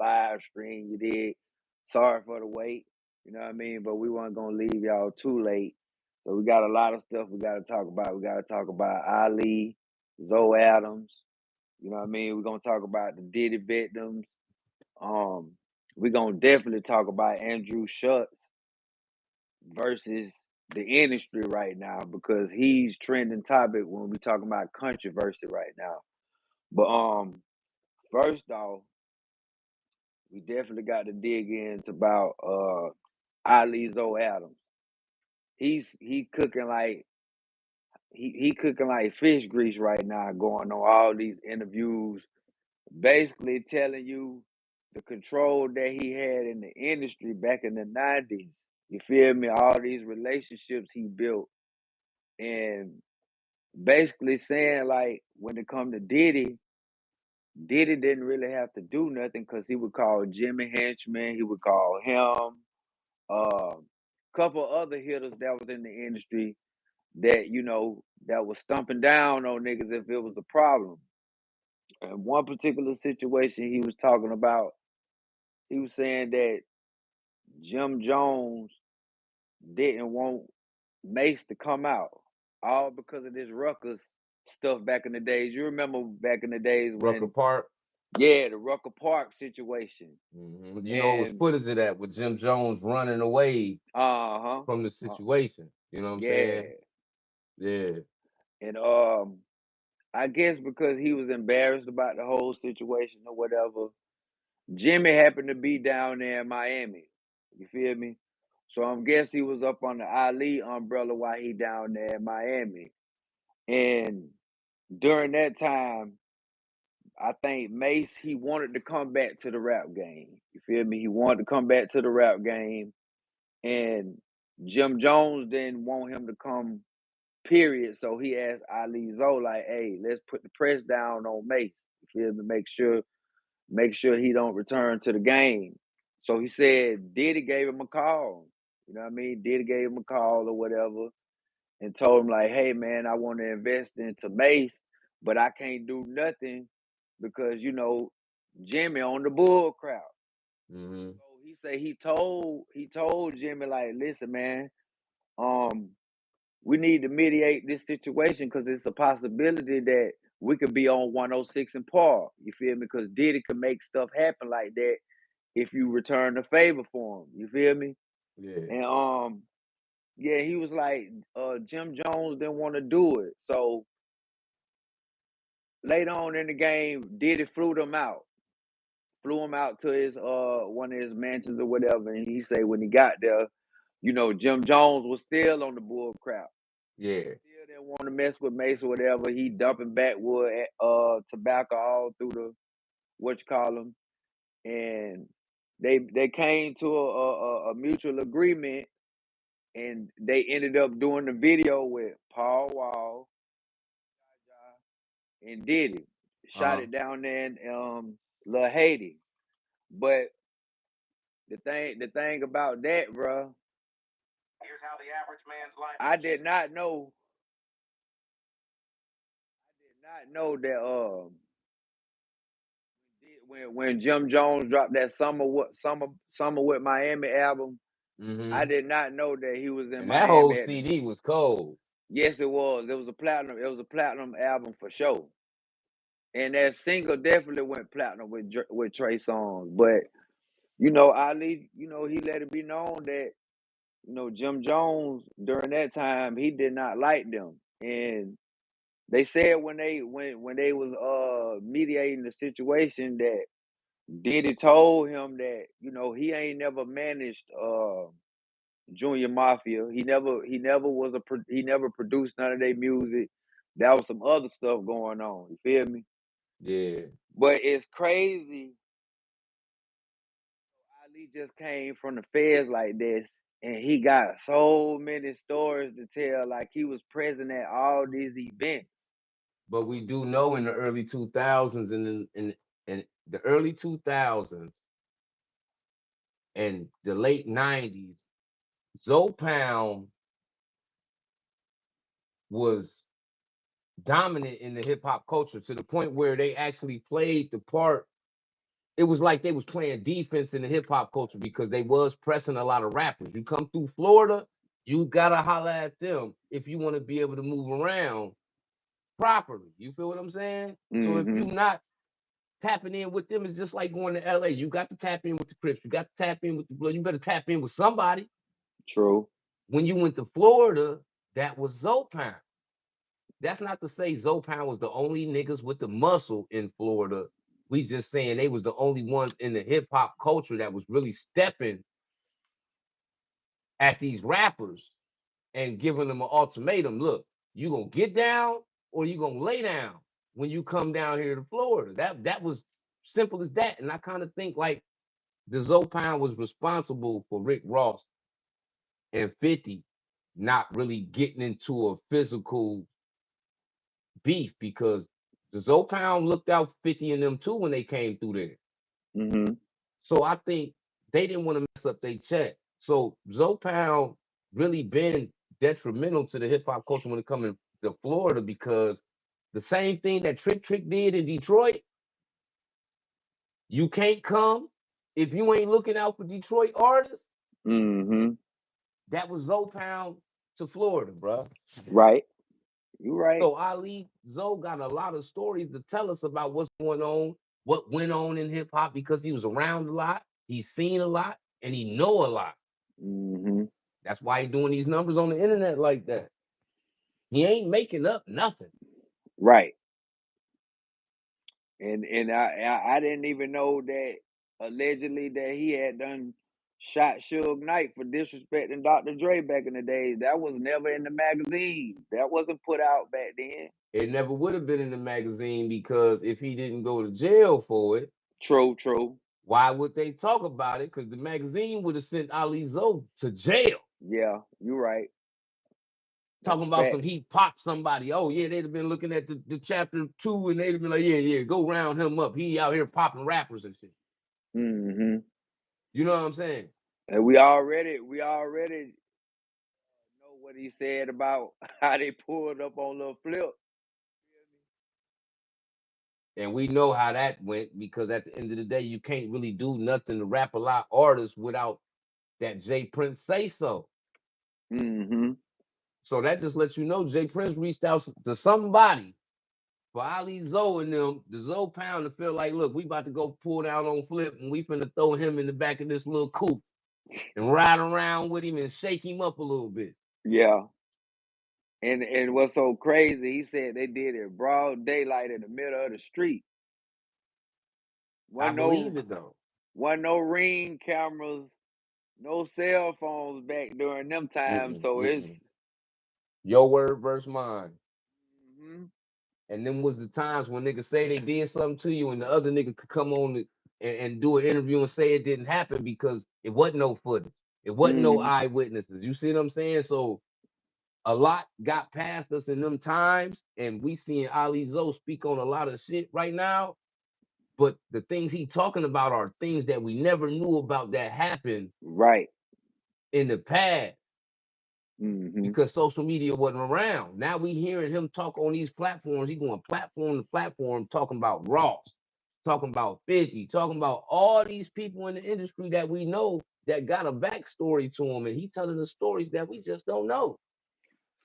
live stream. You did. Sorry for the wait. You know what I mean? But we weren't gonna leave y'all too late. So we got a lot of stuff we gotta talk about. We gotta talk about Ali, Zoe Adams. You know what I mean? We're gonna talk about the Diddy victims. We're gonna definitely talk about Andrew Schulz versus the industry right now because he's trending topic when we talking about controversy right now. But first off, we definitely got to dig into about Ali Zoe Adams. He cooking like he cooking like fish grease right now, going on all these interviews, basically telling you the control that he had in the industry back in the 90s. You feel me? All these relationships he built, and basically saying like when it come to Diddy, Diddy didn't really have to do nothing because he would call Jimmy Henchman, he would call him, a couple other hitters that was in the industry that that was stumping down on niggas if it was a problem. In one particular situation he was talking about, he was saying that Jim Jones didn't want Mase to come out, all because of this Ruckus stuff back in the days. You remember back in the days Rucker when, Park. yeah, the Rucker Park situation. You know what And foot is it at with Jim Jones running away from the situation? You know what I'm yeah. saying? Yeah. And I guess because he was embarrassed about the whole situation or whatever, Jimmy happened to be down there in Miami. You feel me? So I'm guess he was up on the Ali umbrella while he down there in Miami. And during that time, I think Mase, he wanted to come back to the rap game. You feel me? He wanted to come back to the rap game. And Jim Jones didn't want him to come, period. So he asked Ali Zoe, like, hey, let's put the press down on Mase. You feel me? Make sure he don't return to the game. So he said Diddy gave him a call. You know what I mean? Diddy gave him a call or whatever and told him like, hey man, I want to invest into Mase, but I can't do nothing because Jimmy on the bull crowd. Mm-hmm. So he said he told Jimmy like, listen man, um, we need to mediate this situation because it's a possibility that we could be on 106 and Paul. You feel me? Because Diddy could make stuff happen like that if you return the favor for him. You feel me? Yeah. And yeah, he was like, Jim Jones didn't want to do it. So later on in the game, Diddy flew him out to his one of his mansions or whatever. And he said when he got there, Jim Jones was still on the bull crowd. Yeah. Still didn't want to mess with Mace or whatever. He dumping backwood, tobacco all through the what you call them, and they came to a mutual agreement, and they ended up doing the video with Paul Wall and Diddy. Shot it down there in Lil Haiti. But the thing about that, bro, Here's how the average man's life. I did not know that when Jim Jones dropped that summer with Miami album, I did not know that he was in And that whole Miami CD was cold. Yes, it was. It was a platinum album for sure. And that single definitely went platinum with Trey Songz. But Ali, he let it be known that Jim Jones during that time he did not like them, and they said when they was mediating the situation that Diddy told him that he ain't never managed Junior Mafia. He never produced none of their music. That was some other stuff going on. You feel me? Yeah. But it's crazy. Ali just came from the feds like this, and he got so many stories to tell. Like he was present at all these events. But we do know in the early 2000s and in the early 2000s and the late 90s, Zoe Pound was dominant in the hip hop culture to the point where they actually played the part it was like they was playing defense in the hip hop culture because they was pressing a lot of rappers. You come through Florida, you gotta holler at them if you want to be able to move around properly. You feel what I'm saying? So if you not tapping in with them, it's just like going to LA. You got to tap in with the Crips. You got to tap in with the Blood. You better tap in with somebody. True. When you went to Florida, that was Zopan. That's not to say Zopan was the only niggas with the muscle in Florida. We just saying they was the only ones in the hip hop culture that was really stepping at these rappers and giving them an ultimatum. Look, you gonna get down or you gonna lay down when you come down here to Florida. That was simple as that. And I kind of think like the Zopan was responsible for Rick Ross and 50 not really getting into a physical beef because the Zopan looked out 50 and them too when they came through there. So I think they didn't want to mess up their check. So Zopan really been detrimental to the hip hop culture when it comes to Florida because the same thing that Trick did in Detroit, you can't come if you ain't looking out for Detroit artists. That was Zopan to Florida, bro. Right. You right. So Ali Zoe got a lot of stories to tell us about what's going on, what went on in hip hop because he was around a lot, he's seen a lot, and he know a lot. That's why he doing these numbers on the internet like that. He ain't making up nothing. Right. And I didn't even know that allegedly that he had done shot Suge Knight for disrespecting Dr. Dre back in the day. That was never in the magazine. That wasn't put out back then. It never would have been in the magazine because if he didn't go to jail for it. True. Why would they talk about it? Because the magazine would have sent Ali Zoe to jail. Yeah, you're right. Talking about some he popped somebody. Oh yeah, they'd have been looking at the chapter 2 and they'd have been like, yeah, go round him up. He out here popping rappers and shit. You know what I'm saying? And we already know what he said about how they pulled up on Lil Flip. And we know how that went because at the end of the day, you can't really do nothing to rap a lot artists without that Jay Prince say so. So that just lets you know Jay Prince reached out to somebody for Ali Zoe and them, the Zopan to feel like, look, we about to go pull down on Flip and we finna throw him in the back of this little coupe and ride around with him and shake him up a little bit. Yeah. And what's so crazy, he said they did it broad daylight in the middle of the street. I believe it though. Wasn't no Ring cameras, no cell phones back during them times. So it's your word versus mine. And then was the times when niggas say they did something to you and the other nigga could come on and do an interview and say it didn't happen because it wasn't no footage. It wasn't no eyewitnesses. You see what I'm saying? So a lot got past us in them times, and we seeing Ali Zoe speak on a lot of shit right now. But the things he talking about are things that we never knew about that happened in the past. Because social media wasn't around. Now we hearing him talk on these platforms. He going platform to platform talking about Ross, talking about 50, talking about all these people in the industry that we know that got a backstory to him, and he telling the stories that we just don't know.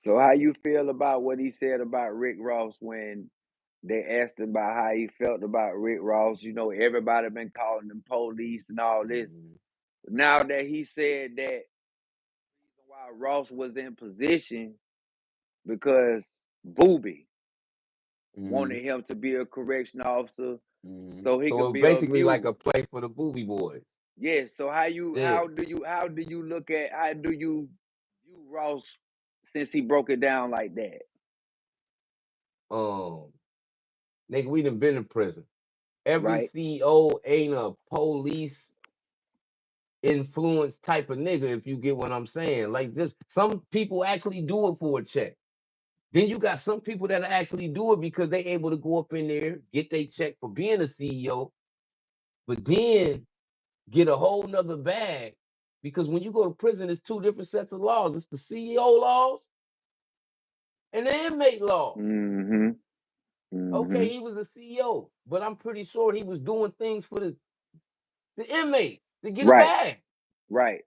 So how you feel about what he said about Rick Ross when they asked him about how he felt about Rick Ross? You know, everybody been calling him police and all this. Now that he said that the reason why Ross was in position because Booby wanted him to be a correction officer, so he could be basically like a play for the Booby boys. Yeah. So how do you look at how do you view Ross since he broke it down like that? Nigga, we done been in prison. Every CEO ain't a police influence type of nigga, if you get what I'm saying. Like, just some people actually do it for a check. Then you got some people that actually do it because they able to go up in there, get their check for being a CEO, but then get a whole nother bag. Because when you go to prison, it's two different sets of laws. It's the CEO laws and the inmate law. Okay, he was a CEO, but I'm pretty sure he was doing things for the inmates to get a Right. bag. Right.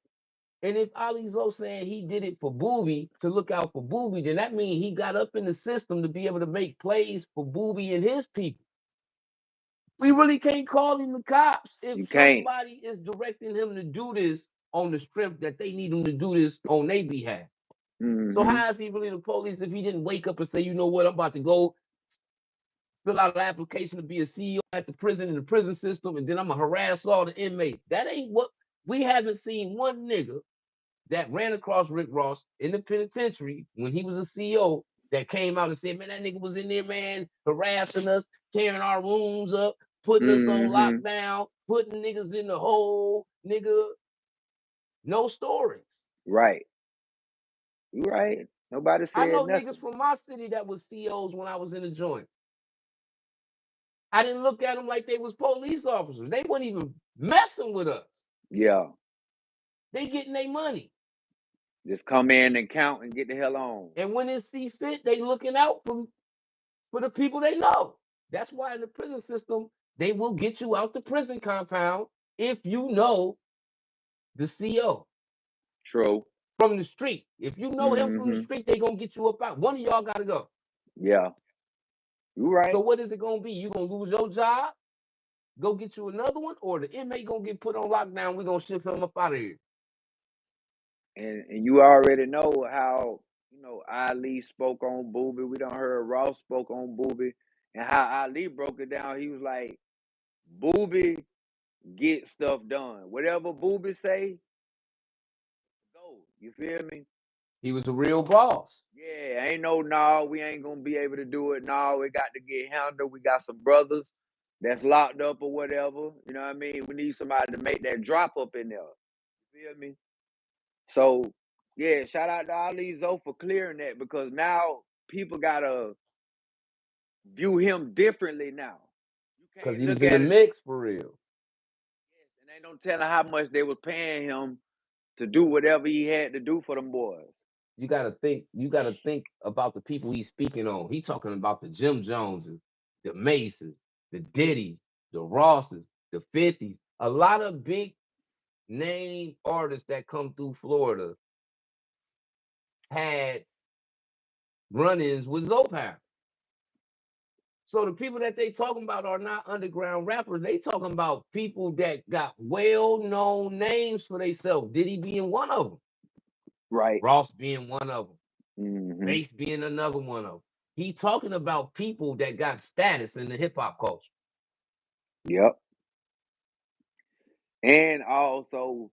And if Ali Zo saying he did it for Booby, to look out for Booby, then that means he got up in the system to be able to make plays for Booby and his people. We really can't call him the cops You if can't. somebody is directing him to do this on the strength that they need him to do this on their behalf. So how is he really the police if he didn't wake up and say, you know what, I'm about to go fill out an application to be a CEO at the prison in the prison system, and then I'm gonna harass all the inmates? That ain't what we haven't seen. One nigga that ran across Rick Ross in the penitentiary when he was a CEO that came out and said, man, that nigga was in there, man, harassing us, tearing our rooms up, putting us on lockdown, putting niggas in the hole, nigga. No stories. Right. You right. Nobody I said know nothing. niggas from my city that was COs when I was in the joint. I didn't look at them like they was police officers. They weren't even messing with us. Yeah. They getting their money. Just come in and count and get the hell on. And when it see fit, they looking out for the people they know. That's why in the prison system, they will get you out the prison compound if you know the CO True. from the street. If you know him from the street, they gonna get you up out. One of y'all gotta go. Yeah. You right. So what is it gonna be? You gonna lose your job, go get you another one, or the inmate gonna get put on lockdown? We gonna ship him up out of here. And you already know how, you know, Ali spoke on Booby. We done heard Ross spoke on Booby. And how Ali broke it down. He was like, Booby get stuff done. Whatever Booby say, go. You feel me? He was a real boss. Yeah, ain't no, we ain't gonna be able to do it. No, it got to get handled. We got some brothers that's locked up or whatever. You know what I mean? We need somebody to make that drop up in there. You feel me? So, yeah, shout out to Ali Zo for clearing that, because now people gotta view him differently now. You Because can't he was look in the at it. mix for real. Yes, and ain't no telling how much they was paying him to do whatever he had to do for them boys. You gotta think about the people he's speaking on. He talking about the Jim Joneses, the Mases, the Diddys, the Rosses, the 50s. A lot of big name artists that come through Florida had run-ins with Zopan. So the people that they talking about are not underground rappers. They talking about people that got well-known names for themselves. Diddy being one of them. Right. Ross being one of them. Mm-hmm. Mase being another one of them. He talking about people that got status in the hip-hop culture. Yep. And also,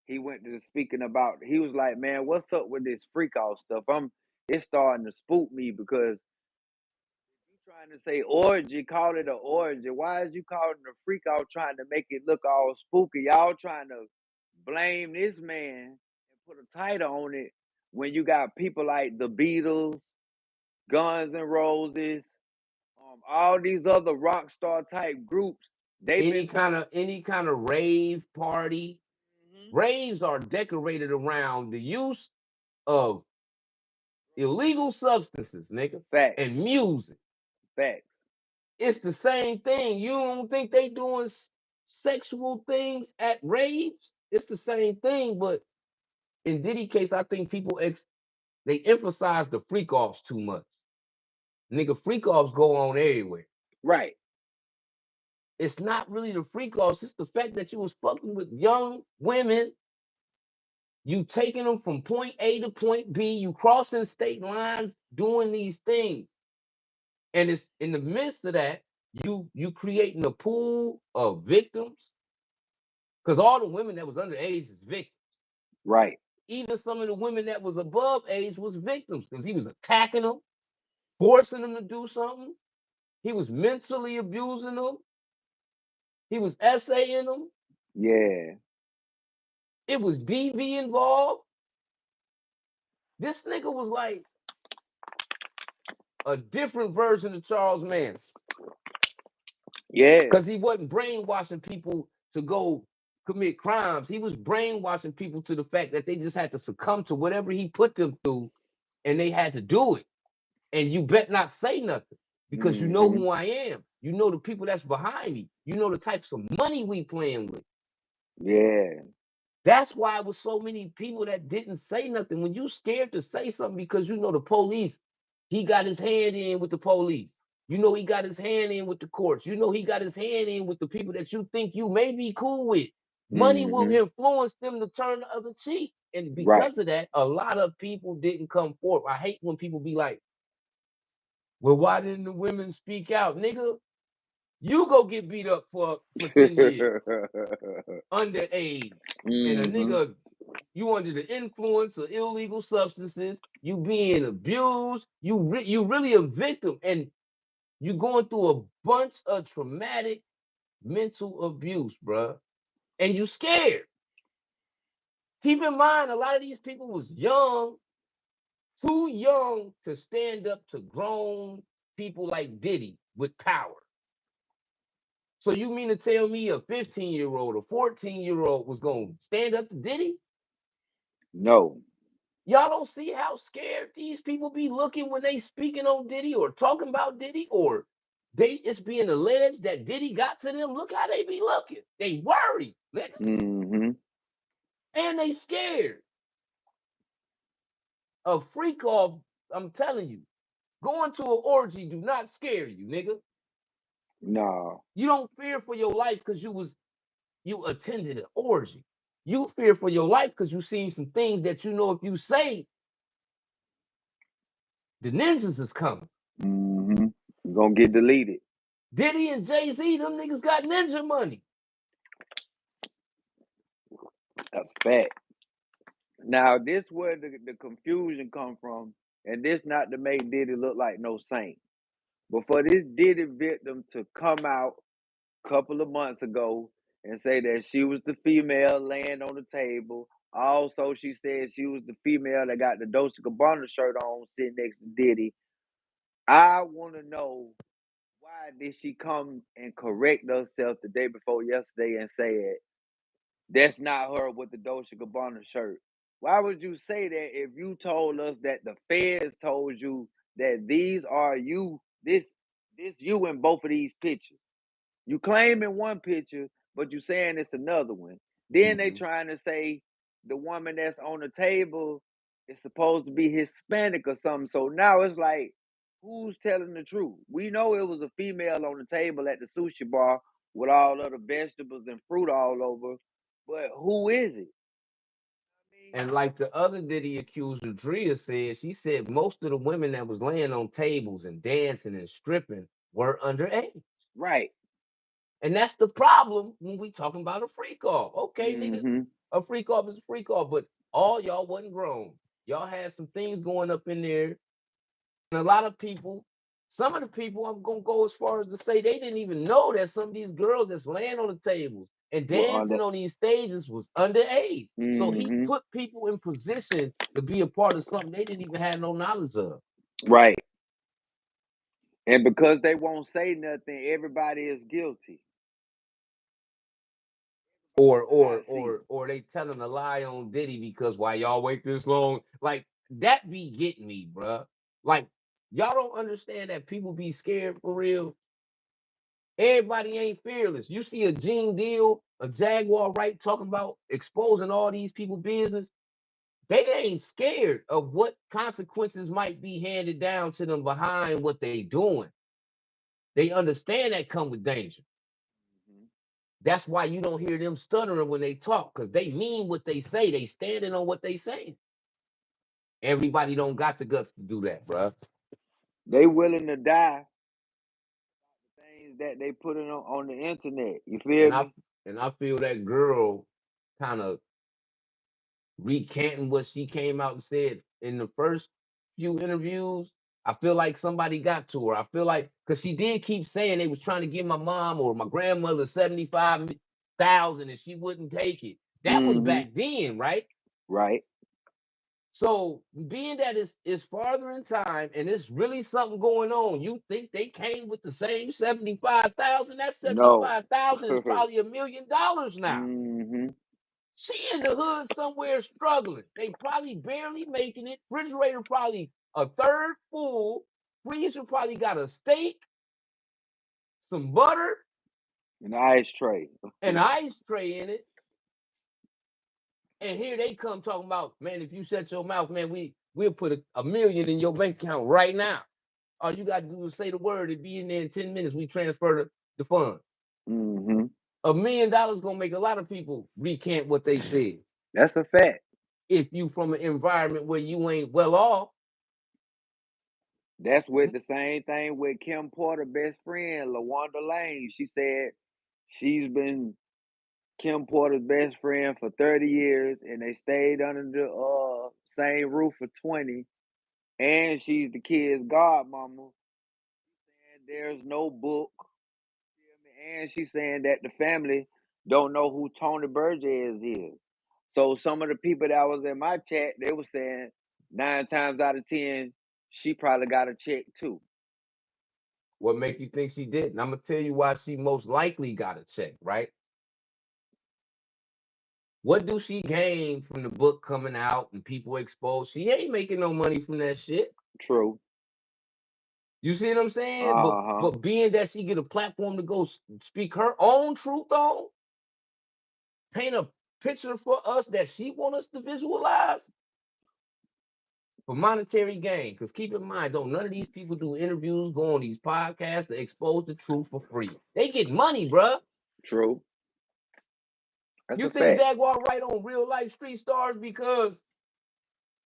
he went to speaking about, he was like, man, what's up with this freak out stuff? It's starting to spook me, because you trying to say orgy, call it an orgy. Why is you calling it a freak out, trying to make it look all spooky? Y'all trying to blame this man and put a title on it when you got people like the Beatles, Guns N' Roses, all these other rock star type groups. Any kind of rave party. Raves are decorated around the use of illegal substances, nigga. Facts. And music. Facts. It's the same thing. You don't think they doing sexual things at raves? It's the same thing, but in Diddy case, I think people they emphasize the freak offs too much. Nigga, freak offs go on everywhere. Right. It's not really the freak offs. It's the fact that you was fucking with young women. You taking them from point A to point B. You crossing state lines, doing these things. And it's in the midst of that, you creating a pool of victims. Because all the women that was underage is victims. Right. Even some of the women that was above age was victims, because he was attacking them, forcing them to do something. He was mentally abusing them. He was essaying them. Yeah. It was DV involved. This nigga was like a different version of Charles Manson. Yeah. Because he wasn't brainwashing people to go commit crimes. He was brainwashing people to the fact that they just had to succumb to whatever he put them through, and they had to do it. And you bet not say nothing, because you know who I am. You know the people that's behind me. You know the types of money we playing with. Yeah. That's why it was so many people that didn't say nothing. When you scared to say something because you know the police, he got his hand in with the police. You know he got his hand in with the courts. You know he got his hand in with the people that you think you may be cool with. Money will Mm-hmm. influence them to turn the other cheek. And Right. because of that, a lot of people didn't come forth. I hate when people be like, well, why didn't the women speak out? Nigga, you go get beat up for 10 years underage. And a Mm-hmm. nigga, you under the influence of illegal substances, you being abused, you really a victim, and you going through a bunch of traumatic mental abuse, bruh, and you scared. Keep in mind, a lot of these people was young, too young to stand up to grown people like Diddy with power. So you mean to tell me a 15-year-old, a 14-year-old was gonna stand up to Diddy? No. Y'all don't see how scared these people be looking when they speaking on Diddy or talking about Diddy, or it's being alleged that Diddy got to them. Look how they be looking. They worried, nigga, Mm-hmm. and they scared. A freak off, I'm telling you. Going to an orgy do not scare you, nigga. No. You don't fear for your life because you attended an orgy. You fear for your life because you seen some things that you know if you say, the ninjas is coming. Mm-hmm. Gonna get deleted. Diddy and Jay-Z, them niggas got ninja money. That's fact. Now this where the confusion come from, and this not to make Diddy look like no saint. But for this Diddy victim to come out a couple of months ago and say that she was the female laying on the table. Also, she said she was the female that got the Dolce & Gabbana shirt on sitting next to Diddy. I want to know, why did she come and correct herself the day before yesterday and say that's not her with the Dolce & Gabbana shirt? Why would you say that if you told us that the feds told you that these are you, this you in both of these pictures? You claim in one picture, but you saying it's another one. Then they Mm-hmm. trying to say the woman that's on the table is supposed to be Hispanic or something. So now it's like, who's telling the truth? We know it was a female on the table at the sushi bar with all of the vegetables and fruit all over, but who is it? And like the other Diddy accuser, Drea said, she said most of the women that was laying on tables and dancing and stripping were underage. Right. And that's the problem when we talking about a freak off. Okay, nigga, Mm-hmm. a freak off is a freak off, but all y'all wasn't grown. Y'all had some things going up in there. And a lot of people, some of the people, I'm gonna go as far as to say they didn't even know that some of these girls that's laying on the tables and Well, on dancing the on these stages was underage. So he mm-hmm. put people in position to be a part of something they didn't even have no knowledge of. Right. And because they won't say nothing, everybody is guilty. Or On the or hot seat. or or they telling a lie on Diddy because why y'all wait this long? Like that be getting me, bruh. Like y'all don't understand that people be scared for real. Everybody ain't fearless. You see a Gene Deal, a Jaguar Wright talking about exposing all these people business. They ain't scared of what consequences might be handed down to them behind what they doing. They understand that come with danger. Mhm. That's why you don't hear them stuttering when they talk, because they mean what they say. They standing on what they saying. Everybody don't got the guts to do that, bruh. They willing to die for things that they put on the internet. You feel And I me? and I feel that girl kind of recanting what she came out and said in the first few interviews. I feel like somebody got to her. I feel like because she did keep saying they was trying to give my mom or my grandmother 75,000 and she wouldn't take it. That was Mm-hmm. back then, right? Right. So being that is farther in time and it's really something going on, you think they came with the same 75,000? That No. 75,000 is probably $1 million now. Mm-hmm. She in the hood somewhere struggling. They probably barely making it. Refrigerator probably a third full. Freezer probably got a steak, some butter, An ice tray. and an ice tray in it. And here they come talking about, man, if you shut your mouth, man, we'll put $1 million in your bank account right now. All you got to do is say the word and be in there in 10 minutes. We transfer the funds. Mm-hmm. $1 million gonna make a lot of people recant what they said. That's a fact. If you from an environment where you ain't well off. That's with the same thing with Kim Porter's best friend, LaWanda Lane. She said she's been Kim Porter's best friend for 30 years, and they stayed under the same roof for 20. And she's the kid's godmama. And there's no book. And she's saying that the family don't know who Tony Burgess is. So some of the people that was in my chat, they were saying 9 times out of 10, she probably got a check too. What make you think she didn't? I'm gonna tell you why she most likely got a check, right? What do she gain from the book coming out and people exposed? She ain't making no money from that shit. True. You see what I'm saying? Uh-huh. But being that she get a platform to go speak her own truth on, paint a picture for us that she want us to visualize for monetary gain. Because keep in mind, don't none of these people do interviews, go on these podcasts to expose the truth for free. They get money, bruh. True. That's You a think fact. Jaguar right on real life street stars because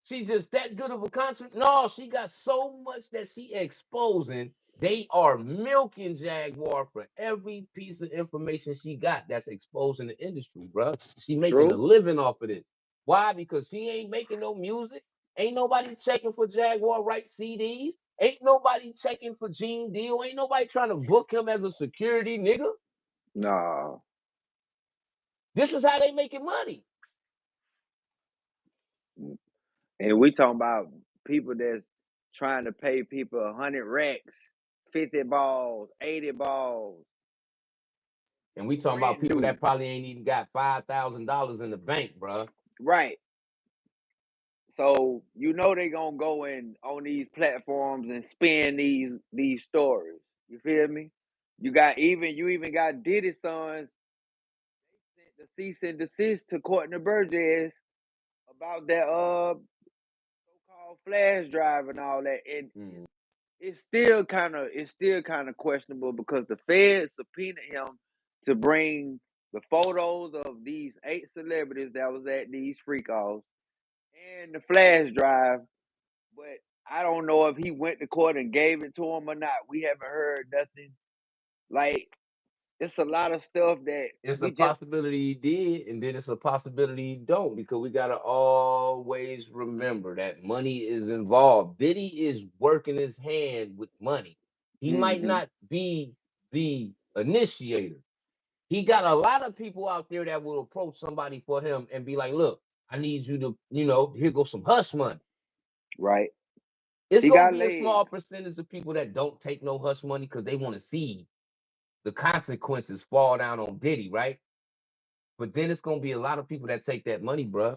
she's just that good of a concert? No, she got so much that she exposing. They are milking Jaguar for every piece of information she got that's exposing the industry, bro. She making a True. living off of this. Why? Because she ain't making no music. Ain't nobody checking for Jaguar right CDs. Ain't nobody checking for Gene Deal. Ain't nobody trying to book him as a security nigga. No. This is how they making money. And we talking about people that's trying to pay people 100 racks, 50 balls, 80 balls. And we talking about Brand people new. that probably ain't even got $5,000 in the bank, bro. Right. So you know they gonna go in on these platforms and spin these stories. You feel me? You even got Diddy's sons. They sent the cease and desist to Courtney Burgess about that so-called flash drive and all that. And it's still kind of questionable because the feds subpoenaed him to bring the photos of these 8 celebrities that was at these freak offs and the flash drive, but I don't know if he went to court and gave it to him or not. We haven't heard nothing. Like, it's a lot of stuff that It's a we just possibility he did, and then it's a possibility he don't, because we gotta always remember that money is involved. Diddy is working his hand with money. He might not be the initiator. He got a lot of people out there that will approach somebody for him and be like, look, I need you to, here goes some hush money. right. It's He gonna got be a legs. small percentage of people that don't take no hush money because they want to see the consequences fall down on Diddy, right? But then it's gonna be a lot of people that take that money, bro.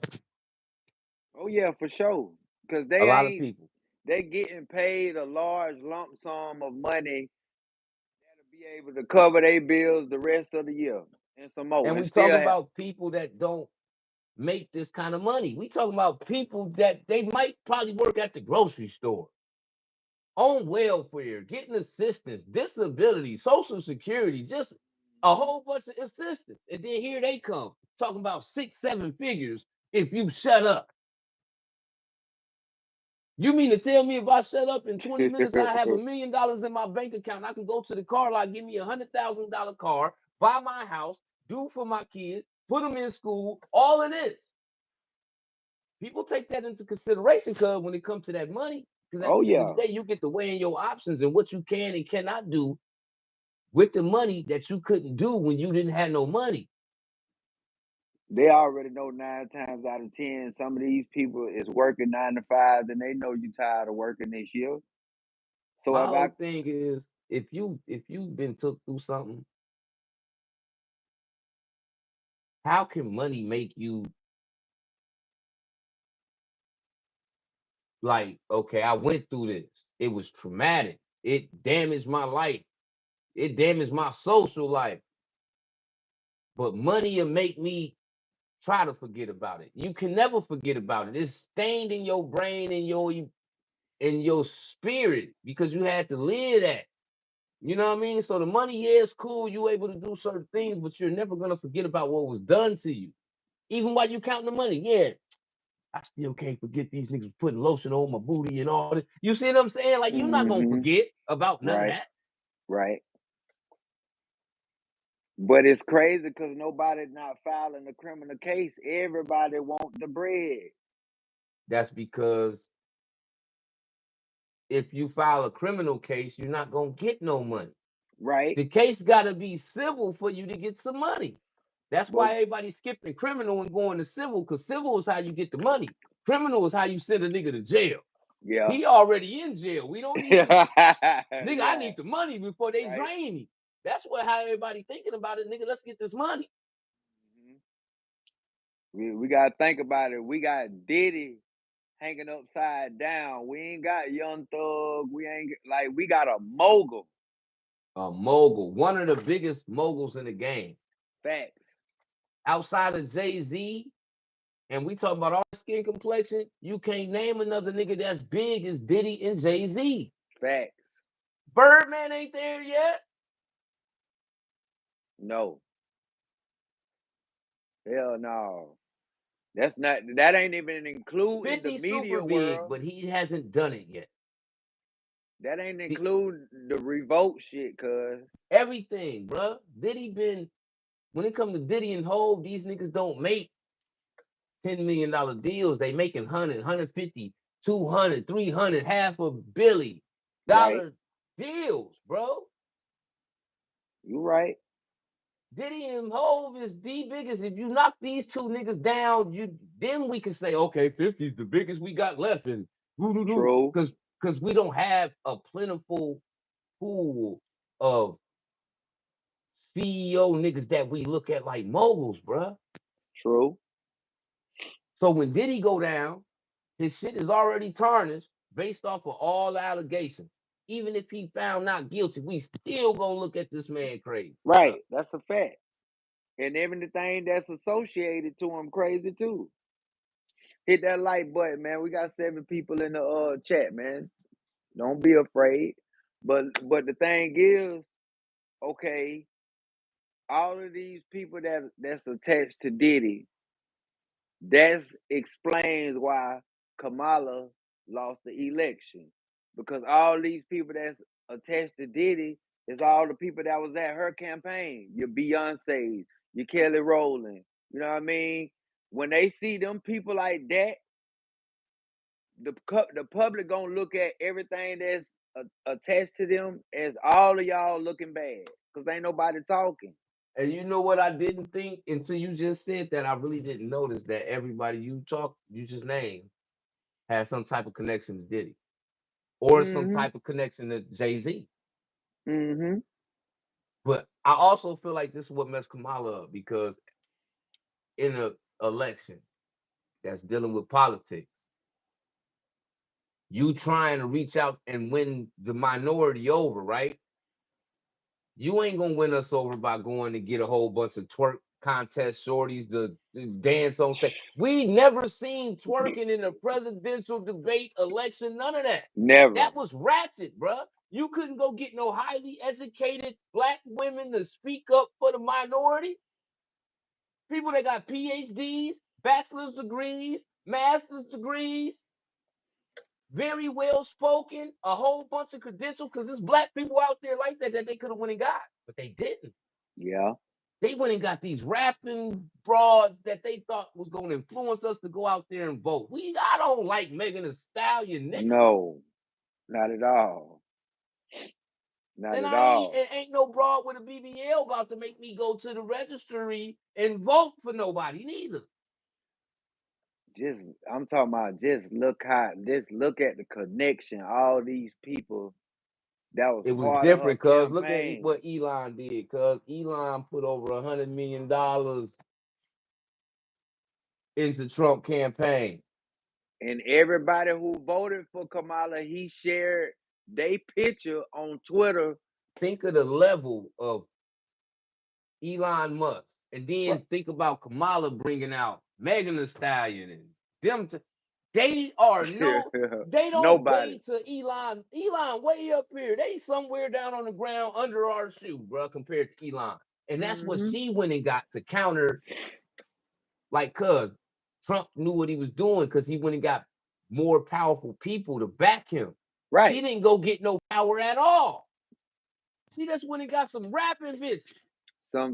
Oh yeah, for sure. Cause A lot of people. they getting paid a large lump sum of money that'll be able to cover their bills the rest of the year and some more. And And we still talk have about people that don't make this kind of money. We talking about people that they might probably work at the grocery store, on welfare, getting assistance, disability, social security, just a whole bunch of assistance. And then here they come talking about 6, 7 figures if you shut up. You mean to tell me if I shut up in 20 minutes, I have $1 million in my bank account, I can go to the car lot, give me $100,000 car, buy my house, do for my kids, put them in school, all of this. People take that into consideration, cuz when it comes to that money, because at Oh the end of yeah. the day, you get to weigh in your options and what you can and cannot do with the money that you couldn't do when you didn't have no money. They already know 9 times out of 10, some of these people is working 9 to 5, and they know you tired of working this year. So My if I whole thing is if you've been took through something, how can money make you like, okay, I went through this. It was traumatic. It damaged my life. It damaged my social life. But money will make me try to forget about it. You can never forget about it. It's stained in your brain and your spirit because you had to live that. You know what I mean? So the money, yeah, it's cool. You able to do certain things, but you're never gonna forget about what was done to you. Even while you counting the money, yeah. I still can't forget these niggas putting lotion on my booty and all this. You see what I'm saying? Like, you're not gonna forget about none of Right. that. Right. But it's crazy because nobody not filing a criminal case. Everybody want the bread. That's because if you file a criminal case, you're not gonna get no money. Right. The case gotta be civil for you to get some money. That's why But everybody's skipping criminal and going to civil, because civil is how you get the money. Criminal is how you send a nigga to jail. yeah. He already in jail. We don't even nigga, I need the money before they Right. drain me. That's what how everybody thinking about it, nigga. Let's get this money. We gotta think about it. We got Diddy hanging upside down. We ain't got Young Thug. We got a mogul. A mogul, one of the biggest moguls in the game. Facts. Outside of Jay-Z, and we talk about our skin complexion, you can't name another nigga that's big as Diddy and Jay-Z. Facts. Birdman ain't there yet. No. Hell no. That ain't even including 50 the media super big, world. but he hasn't done it yet. That ain't include the revolt shit, cuz. Everything, bruh. Diddy been, when it comes to Diddy and Hov, these niggas don't make $10 million deals. They making 100, 150, 200, 300, $500 million Right. deals, bro. You right. Diddy and Hov is the biggest. If you knock these two niggas down, then we can say, okay, 50's the biggest we got left. And True. because we don't have a plentiful pool of CEO niggas that we look at like moguls, bruh. True. So when Diddy go down, his shit is already tarnished based off of all the allegations. Even if he found not guilty, we still gonna look at this man crazy. Right. That's a fact. And everything that's associated to him crazy too. Hit that like button, man. We got 7 people in the chat, man. Don't be afraid. But the thing is, okay, all of these people that's attached to Diddy, that explains why Kamala lost the election. Because all these people that's attached to Diddy is all the people that was at her campaign. Your Beyonce, your Kelly Rowland. You know what I mean? When they see them people like that, the public gonna look at everything that's attached to them as all of y'all looking bad. Because ain't nobody talking. And you know what I didn't think until you just said that? I really didn't notice that everybody you just named has some type of connection to Diddy or some type of connection to Jay-Z. Mm-hmm. But I also feel like this is what messed Kamala up, because in an election that's dealing with politics, you trying to reach out and win the minority over, right? You ain't gonna win us over by going to get a whole bunch of twerk contest shorties to dance on stage. We never seen twerking in a presidential debate election, none of that. Never. That was ratchet, bruh. You couldn't go get no highly educated black women to speak up for the minority. People that got PhDs, bachelor's degrees, master's degrees, very well spoken, a whole bunch of credentials, because there's black people out there like that they could have went and got, but they didn't. Yeah. They went and got these rapping broads that they thought was going to influence us to go out there and vote. I don't like Megan Thee Stallion, nigga. No, not at all. Not And at all. ain't no broad with a BBL about to make me go to the registry and vote for nobody neither. I'm talking about just look at the connection. All these people that was It was part different, of her cuz look at campaign. what Elon did, cuz Elon put over $100 million into Trump campaign. And everybody who voted for Kamala, he shared their picture on Twitter. Think of the level of Elon Musk. And then think about Kamala bringing out Megan Thee Stallion and them. They are they don't Nobody. weigh to Elon. Elon way up here. They somewhere down on the ground under our shoe, bro, compared to Elon. And that's what she went and got to counter. Like, cuz Trump knew what he was doing because he went and got more powerful people to back him. Right. She didn't go get no power at all. She just went and got some rapping bitches.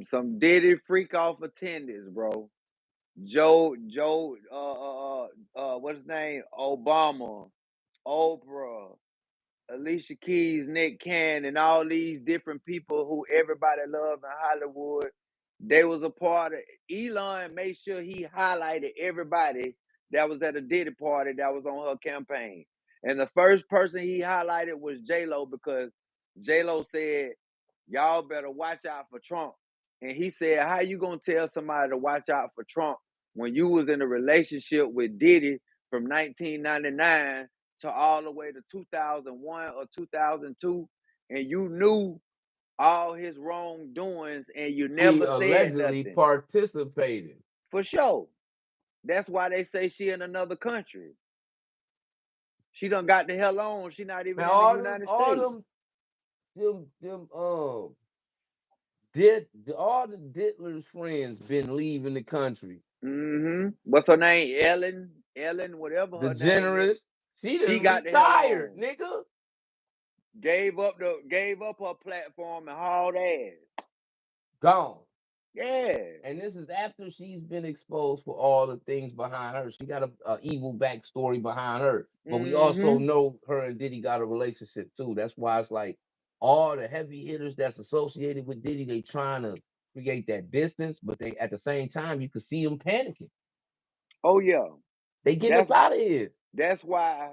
Some Diddy freak off attendants, bro. Joe, what's his name? Obama, Oprah, Alicia Keys, Nick Cannon, all these different people who everybody loved in Hollywood. They was a part of. Elon made sure he highlighted everybody that was at a Diddy party that was on her campaign. And the first person he highlighted was J-Lo, because J-Lo said, y'all better watch out for Trump. And he said, how you gonna tell somebody to watch out for Trump when you was in a relationship with Diddy from 1999 to all the way to 2001 or 2002, and you knew all his wrongdoings and you never She said allegedly nothing? participated. For sure. That's why they say she in another country. She done got the hell on. She not even Man, in the United States. All the Diddler's friends been leaving the country. What's her name? Ellen, whatever her name DeGeneres. is. She She done got the hell retired, on. nigga. Gave up her platform and hauled ass. Gone. Yeah. And this is after she's been exposed for all the things behind her. She got a evil backstory behind her. But we also know her and Diddy got a relationship too. That's why it's like all the heavy hitters that's associated with Diddy, they trying to create that distance, but they at the same time you can see them panicking. Oh yeah. They getting up out of here. That's why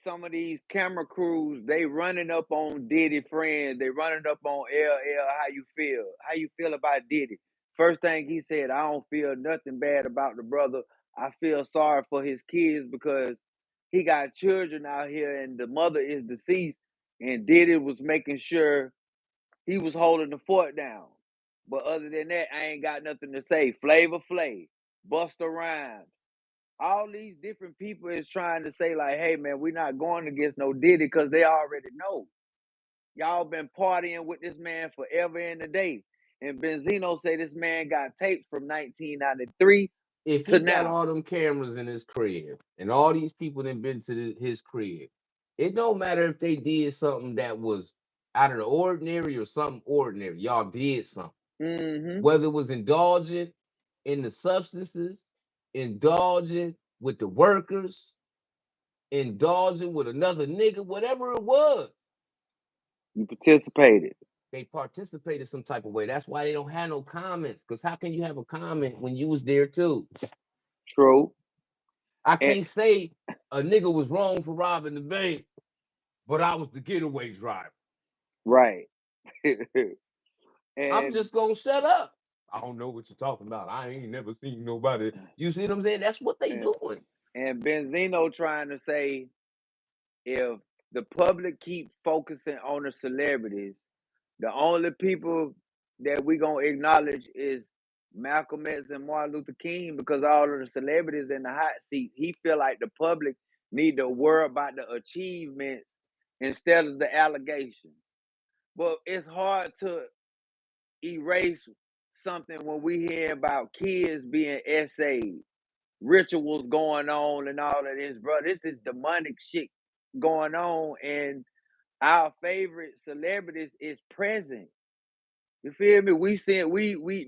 some of these camera crews, they running up on Diddy friends. They running up on LL. How you feel? How you feel about Diddy? First thing he said, I don't feel nothing bad about the brother. I feel sorry for his kids because he got children out here and the mother is deceased. And Diddy was making sure he was holding the fort down. But other than that, I ain't got nothing to say. Flavor Flav, Busta Rhymes, all these different people is trying to say like, hey man, we're not going against no Diddy, because they already know. Y'all been partying with this man forever and a day. And Benzino say this man got tapes from 1993 If to he got now. all them cameras in his crib and all these people that been to his crib, it don't matter if they did something that was out of the ordinary or something ordinary. Y'all did something. Whether it was indulgent in the substances, indulgent with the workers, indulgent with another nigga, whatever it was. You participated. They participated some type of way. That's why they don't have no comments. Because how can you have a comment when you was there too? True. I can't say a nigga was wrong for robbing the bank, but I was the getaway driver. Right. I'm just gonna shut up. I don't know what you're talking about. I ain't never seen nobody. You see what I'm saying? That's what they doing. And Benzino trying to say, if the public keep focusing on the celebrities, the only people that we gonna acknowledge is Malcolm X and Martin Luther King, because all of the celebrities in the hot seat. He feel like the public need to worry about the achievements instead of the allegations. But it's hard to erase something when we hear about kids being essayed, rituals going on and all of this, bro. This is demonic shit going on, and our favorite celebrities is present. You feel me? We seeing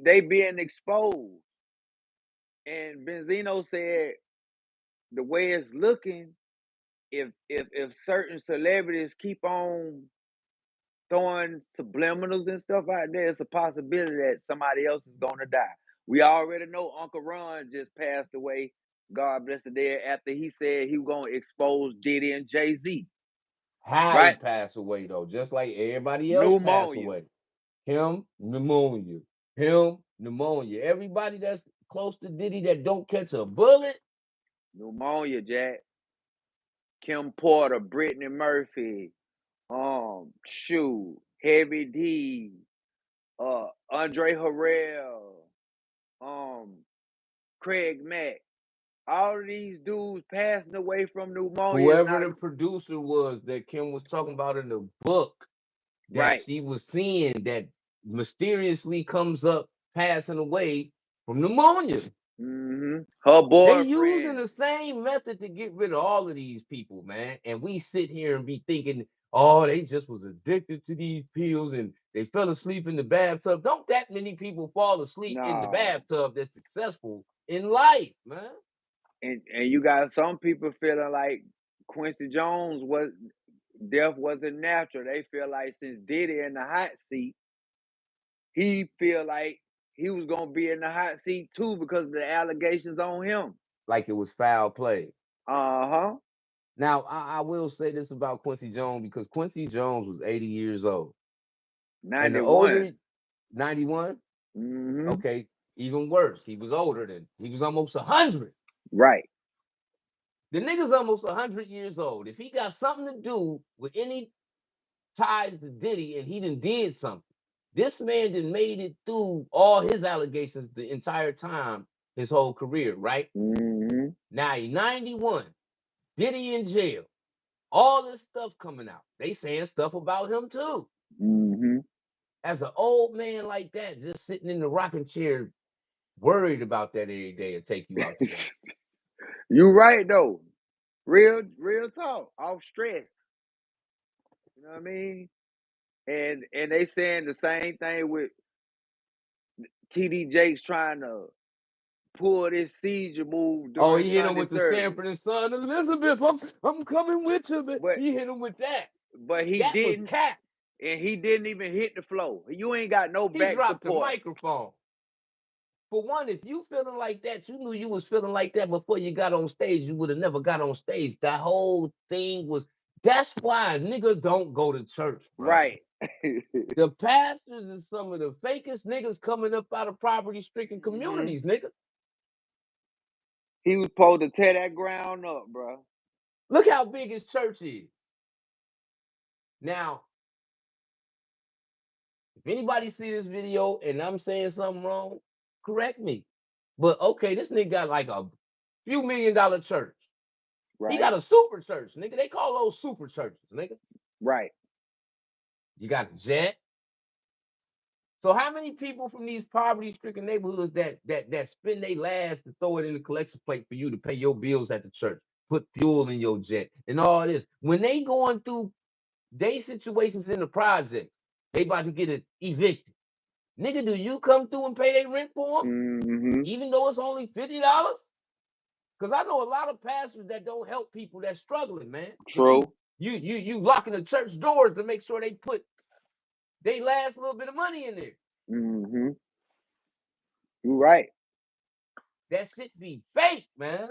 they being exposed. And Benzino said the way it's looking, if certain celebrities keep on throwing subliminals and stuff out there, it's a possibility that somebody else is gonna die. We already know Uncle Ron just passed away. God bless the dead, after he said he was gonna expose Diddy and Jay-Z. How he Right? passed away though, just like everybody else passed away. Him, pneumonia. Him, pneumonia. Everybody that's close to Diddy that don't catch a bullet. Pneumonia, Jack. Kim Porter, Brittany Murphy, Heavy D, Andre Harrell, Craig Mack. All of these dudes passing away from pneumonia. Whoever the producer was that Kim was talking about in the book that Right. she was seeing that mysteriously comes up passing away from pneumonia. Her They boyfriend. using the same method to get rid of all of these people, man. And we sit here and be thinking, oh, they just was addicted to these pills and they fell asleep in the bathtub. Don't that many people fall asleep in the No. bathtub that's successful in life, man? And you got some people feeling like Quincy Jones death wasn't natural. They feel like since Diddy in the hot seat, he feel like he was gonna be in the hot seat too because of the allegations on him. Like it was foul play. Uh-huh. Now, I will say this about Quincy Jones because Quincy Jones was 80 years old. 91. And the older, 91? Mm-hmm. Okay, even worse. He was almost 100. Right. The nigga's almost 100 years old. If he got something to do with any ties to Diddy and he done did something, this man done made it through all his allegations the entire time, his whole career, right? Mm-hmm. Now he's 91. Diddy in jail. All this stuff coming out. They saying stuff about him too. Mm-hmm. As an old man like that, just sitting in the rocking chair, worried about that every day and take you out the game. You right though. Real talk. Off stress. You know what I mean? And they saying the same thing with TD Jakes trying to pull this seizure move during Oh, he hit him Sunday with the service. Sanford and Son, Elizabeth, I'm coming with you, man. But He hit him with that. But he That didn't, was cap. and he didn't even hit the floor. You ain't got no He back dropped the support. microphone. For one, if you feeling like that, you knew you was feeling like that before you got on stage. You would have never got on stage. That whole thing was. That's why niggas don't go to church, bro. Right. The pastors and some of the fakest niggas coming up out of poverty-stricken communities, nigga. He was supposed to tear that ground up, bro. Look how big his church is. Now, if anybody see this video and I'm saying something wrong, correct me. But okay, this nigga got like a few $1 million church. Right. He got a super church, nigga. They call those super churches, nigga. Right. You got a jet. So how many people from these poverty-stricken neighborhoods that spend their last to throw it in the collection plate for you to pay your bills at the church, put fuel in your jet, and all this? When they going through their situations in the projects, they about to get evicted. Nigga, do you come through and pay their rent for them? Mm-hmm. Even though it's only $50? Because I know a lot of pastors that don't help people that's struggling, man. True. You locking the church doors to make sure they put they last little bit of money in there. Mm-hmm. You right. That shit be fake, man.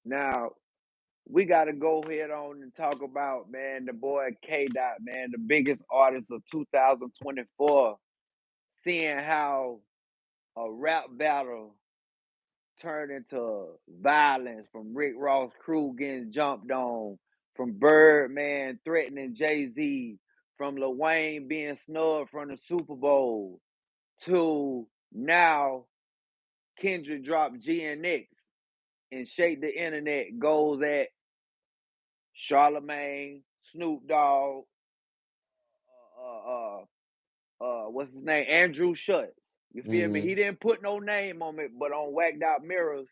Now, we got to go head on and talk about, man, the boy K-Dot, man, the biggest artist of 2024, seeing how a rap battle turned into violence, from Rick Ross' crew getting jumped on, from Birdman threatening Jay-Z, from Lil Wayne being snubbed from the Super Bowl, to now Kendrick dropped GNX and Shake the Internet goes at Charlamagne, Snoop Dogg, what's his name? Andrew Schulz. You feel me? He didn't put no name on it, but on Whacked Out Murals,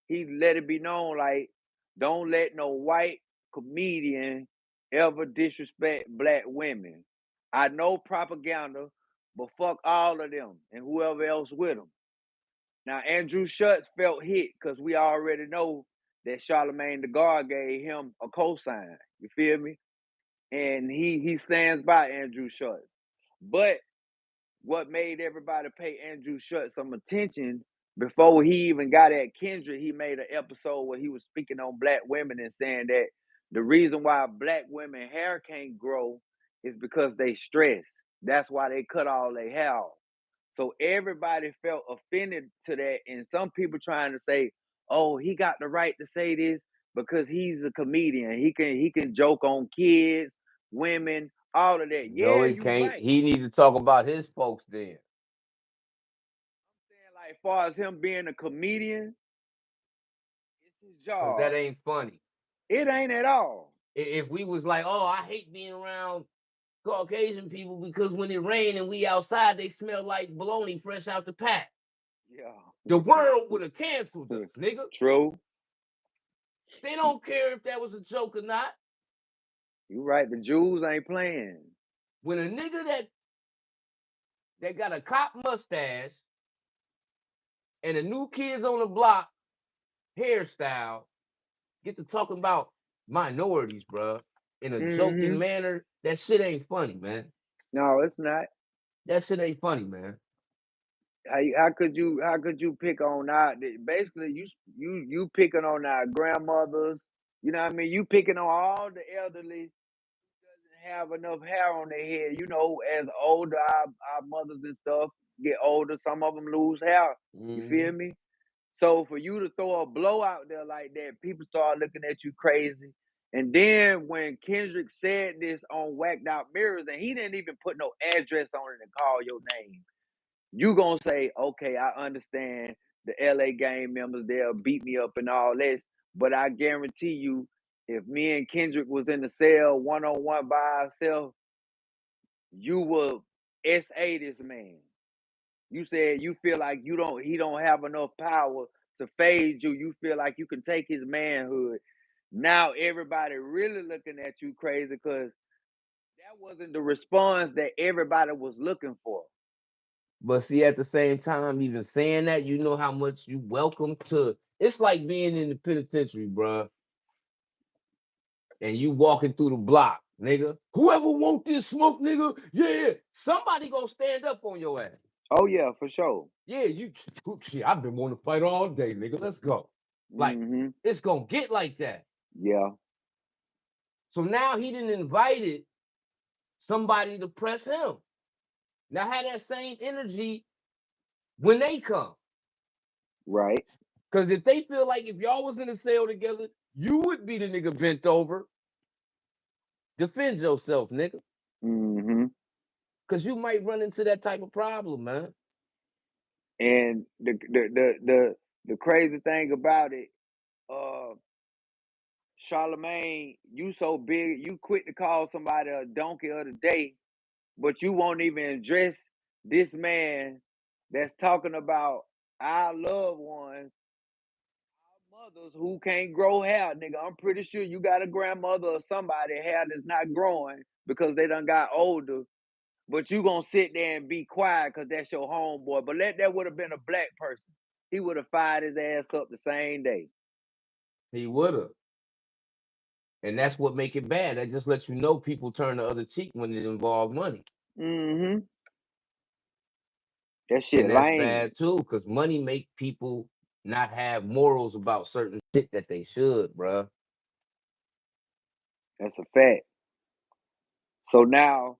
he let it be known like, don't let no white comedian ever disrespect black women. I know propaganda, but fuck all of them and whoever else with them. Now, Andrew Schulz felt hit because we already know that Charlamagne the God gave him a cosign. You feel me? And he stands by Andrew Schulz. But what made everybody pay Andrew Schulz some attention, before he even got at Kendrick, he made an episode where he was speaking on black women and saying that the reason why black women hair can't grow is because they stress. That's why they cut all their hair off. So everybody felt offended to that, and some people trying to say, "Oh, he got the right to say this because he's a comedian. He can joke on kids, women, all of that. No, Yeah, he you can't. right. He need to talk about his folks then. Saying like, as far as him being a comedian, it's his Because job. that ain't funny. It ain't at all. If we was like, oh, I hate being around Caucasian people because when it rain and we outside, they smell like bologna fresh out the pack. Yeah. The world would have canceled us, nigga. True. They don't care if that was a joke or not. You right. The Jews ain't playing. When a nigga that got a cop mustache and a new kids on the block hairstyle get to talking about minorities, bro, in a joking manner, that shit ain't funny, man. No, it's not. That shit ain't funny, man. How could you pick on our basically you picking on our grandmothers, you know what I mean? You picking on all the elderly who doesn't have enough hair on their head. You know, as older our mothers and stuff get older, some of them lose hair. You feel me? So for you to throw a blow out there like that, people start looking at you crazy. And then when Kendrick said this on Whacked Out Mirrors, and he didn't even put no address on it and call your name, you gonna say, okay, I understand the LA gang members, they'll beat me up and all this, but I guarantee you, if me and Kendrick was in the cell one-on-one by ourselves, you will SA this man. You said you feel like he don't have enough power to fade you. You feel like you can take his manhood. Now everybody really looking at you crazy because that wasn't the response that everybody was looking for. But see, at the same time, even saying that, you know how much you welcome to. It's like being in the penitentiary, bro. And you walking through the block, nigga. Whoever want this smoke, nigga, yeah. Somebody gonna stand up on your ass. Oh yeah, for sure. Yeah, shit, I've been wanting to fight all day, nigga. Let's go. Like, it's gonna get like that. Yeah. So now he done invited somebody to press him. Now have that same energy when they come. Right. Because if they feel like if y'all was in a cell together, you would be the nigga bent over. Defend yourself, nigga. Because you might run into that type of problem, man. And the crazy thing about it, Charlemagne, you so big, you quick to call somebody a donkey of the day, but you won't even address this man that's talking about our loved ones, our mothers who can't grow hair, nigga. I'm pretty sure you got a grandmother or somebody hair that's not growing because they done got older. But you gonna sit there and be quiet because that's your homeboy. But that would have been a black person. He would have fired his ass up the same day. He would have. And that's what make it bad. That just lets you know people turn the other cheek when it involves money. That shit And that's lame. bad too, because money make people not have morals about certain shit that they should, bruh. That's a fact. So now,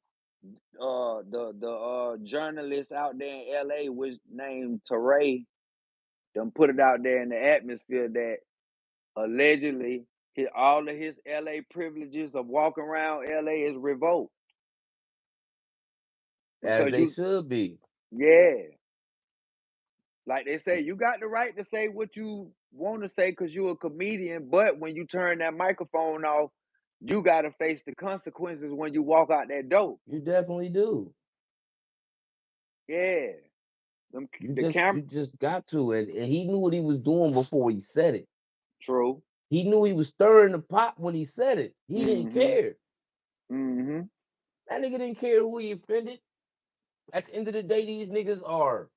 the journalist out there in LA was named Teray, done put it out there in the atmosphere that allegedly all of his LA privileges of walking around LA is revoked. As Because they should be. yeah. Like they say, you got the right to say what you want to say because you're a comedian, but when you turn that microphone off, you got to face the consequences when you walk out that door. You definitely do. Yeah. You just got to. And he knew what he was doing before he said it. True. He knew he was stirring the pot when he said it. He didn't care. That nigga didn't care who he offended. At the end of the day, these niggas are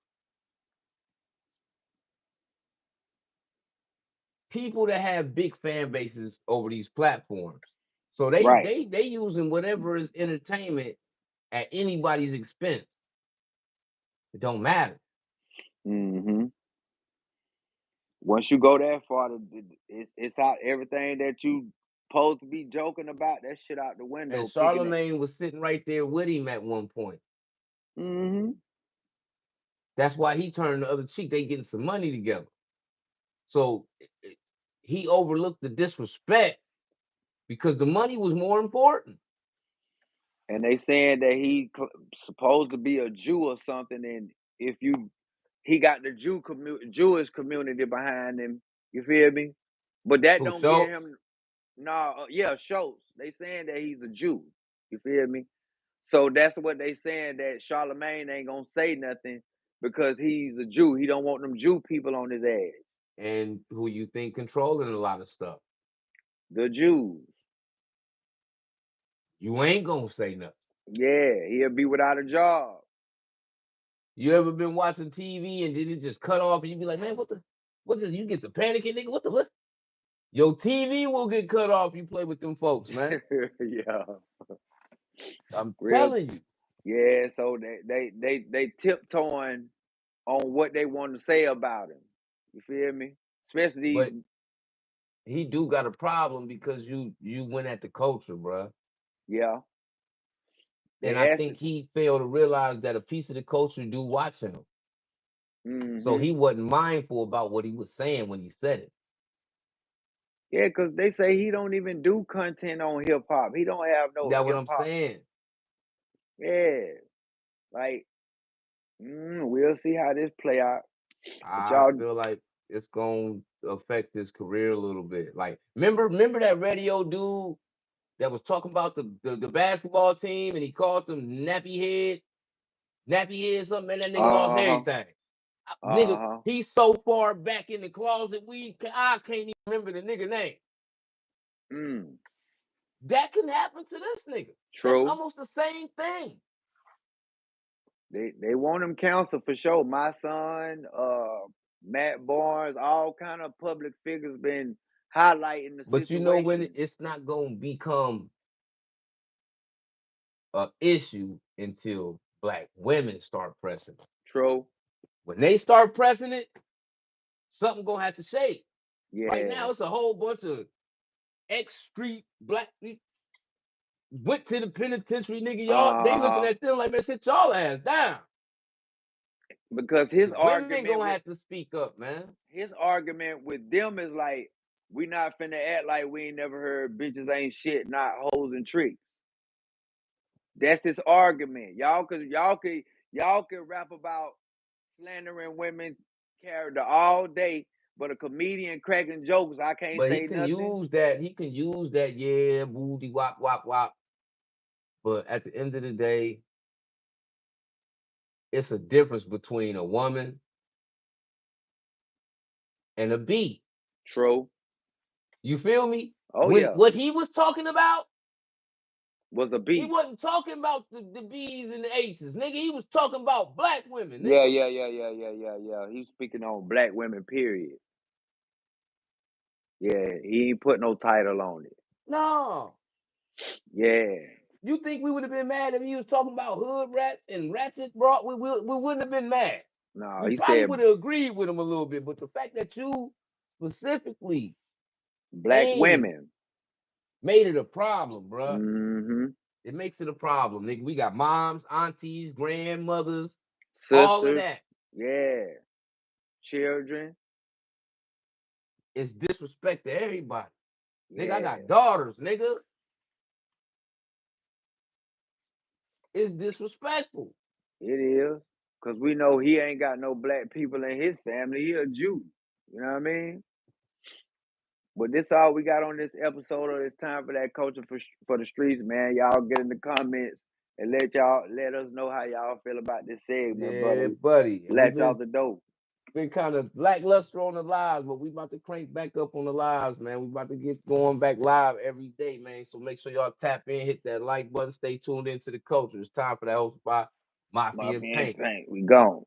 people that have big fan bases over these platforms. So they using whatever is entertainment at anybody's expense. It don't matter. Once you go that far, it's out. Everything that you supposed to be joking about, that shit out the window. And Charlemagne was sitting right there with him at one point. That's why he turned the other cheek. They getting some money together. So he overlooked the disrespect because the money was more important. And they saying that he supposed to be a Jew or something, and if he got the Jewish community behind him. You feel me? But that Who don't give Schulz? him yeah, Schultz. They saying that he's a Jew. You feel me? So that's what they saying, that Charlemagne ain't gonna say nothing because he's a Jew. He don't want them Jew people on his ass. And who you think controlling a lot of stuff? The Jews. You ain't gonna say nothing. Yeah, he'll be without a job. You ever been watching TV and then it just cut off and you be like, man, what's this? You get to panicking, nigga. What? Your TV will get cut off. You play with them folks, man. Yeah. I'm Real. telling you. Yeah, so they tiptoeing on what they want to say about him. You feel me? Especially these. But he do got a problem because you went at the culture, bruh. Yeah. And They I asked. think he failed to realize that a piece of the culture do watch him. So Mm-hmm. he wasn't mindful about what he was saying when he said it. Yeah, because they say he don't even do content on hip hop. He don't have no That's what hip I'm hop. saying. Yeah. Like, we'll see how this play out. But I y'all, feel like it's gonna affect his career a little bit. Like, remember that radio dude that was talking about the basketball team and he called them nappy head something, and that nigga lost everything. Nigga, he's so far back in the closet, I can't even remember the nigga name. That can happen to this nigga. True. That's almost the same thing. They want him counsel for sure. My son, Matt Barnes, all kind of public figures been highlighting the But situation. you know when it's not gonna become an issue until black women start pressing it. True. When they start pressing it, something gonna have to shake. Yeah. Right now, it's a whole bunch of X-Street black went to the penitentiary, nigga. Y'all, they looking at them like, man, sit y'all ass down. Because his argument gonna have to speak up, man. His argument with them is like, we not finna act like we ain't never heard bitches ain't shit, not hoes and tricks. That's his argument. Y'all can rap about slandering women character all day, but a comedian cracking jokes, I can't say nothing. He can use that, yeah, booty wop wop wop. But at the end of the day, it's a difference between a woman and a beat. True. You feel me? Oh, yeah. What he was talking about was a beat. He wasn't talking about the B's and the H's, nigga. He was talking about black women, nigga. Yeah. He's speaking on black women, period. Yeah, he ain't put no title on it. No. Yeah. You think we would have been mad if he was talking about hood rats and ratchet, bro? We wouldn't have been mad. No, we probably would have agreed with him a little bit, but the fact that you specifically black women made it a problem, bro. Mm-hmm. It makes it a problem, nigga. We got moms, aunties, grandmothers, sisters, all of that. Yeah. Children. It's disrespect to everybody. Yeah. Nigga, I got daughters, nigga. It's disrespectful. It is. Because we know he ain't got no black people in his family. He a Jew. You know what I mean? But this all we got on this episode of It's Time for That Culture for the Streets, man. Y'all get in the comments and let us know how y'all feel about this segment, brother. Buddy. Latch off the dope. Been kind of lackluster on the lives, but we about to crank back up on the lives, man. We about to get going back live every day, man. So make sure y'all tap in, hit that like button, stay tuned into the culture. It's time for that hosted by Mafia and Paint. We gone.